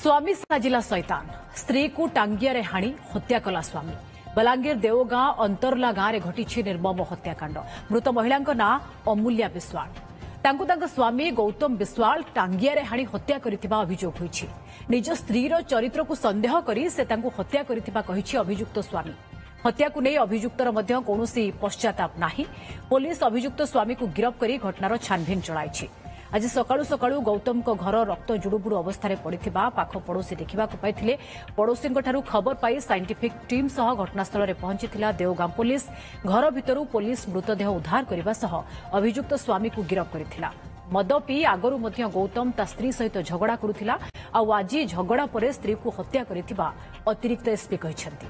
स्वामी साजिला शैतान स्त्री को टांगिया हाणी हत्या कला स्वामी। बलांगीर देवगां अंतरला गांव घटी निर्मम हत्याकांड। मृत महिला ना अमूल्या विश्वाल। तांको स्वामी गौतम विश्वाल टांगिया हाणी हत्या करिथिबा अभियोग होईछि। निज स्त्रीर चरित्र को संदेह करी से तांको हत्या करिथिबा कहिछि अभियुक्त स्वामी। हत्या को नहीं अभियुक्तर मध्य कौनसी पश्चाताप नाही। पुलिस अभियुक्त स्वामी को गिरफ्त करी घटनार छानभिन चलाइछि। आज सकाळु सकाळु गौतम को घर रक्त जुड़ुबुड़ु अवस्था पड़िथिबा पाख पड़ोशी देखा पाइथिले। पड़ोशी खबर पाई साइंटिफिक टीम सह घटनास्थल में पहुंचीथिला देवगां पुलिस। घर भितरु पुलिस मृतदेह उद्धार करने सह अभियुक्त स्वामी को गिरफ्त करिथिला। मद पी आगरु मध्य गौतम ता स्त्री सहित झगड़ा करुथिला। आज झगड़ा पर स्त्री को हत्या करिथिबा अतिरिक्त एसपी कहिसेंती।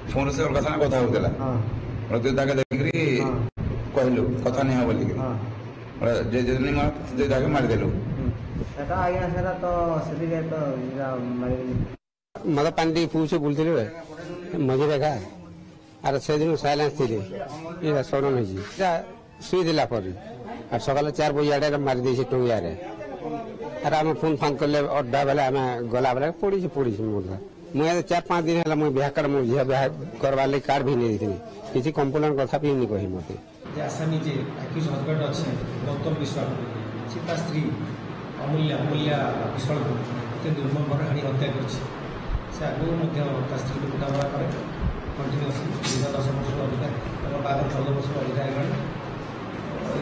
फोन से कथा होता देखिए कहलु कथा नहीं बोल मारिदेलु मत पानी पूछे बोलते मजे देखा आर से दिन साइलेंस थी सडन शुई देला सकाल 4 बजे आड़े मारिदे टंगिया आर आम फोन फान कले अड्डा बेले आम गला बेले पड़ी मुझे 4-5 दिन है मुझे ब्याह कार्ड झील ब्याह करवार कार्ड भी नहीं थी किसी कंप्लेन कथा भी नहीं कही मत आसामी जे आक्यूज हजबैंड अच्छे गौतम विश्वाल से स्त्री अमूल्या विश्वाल को दुर्मम भाव हाणी हत्या कर स्त्री को बुझामरा करे कंटिन्यूअस 10 वर्ष अधिक बाहर 14 वर्ष अधिक आगे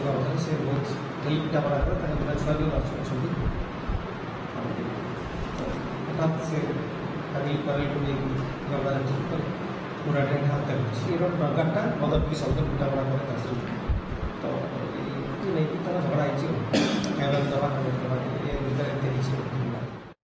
बाबद से बहुत खेल बुझामरा करे छुआ भी अच्छा से करेल को लेकिन पूरा ट्रेन हत्या कर प्रकारटा मदद की शब्द बुझामरा करे तो नहीं झगड़ा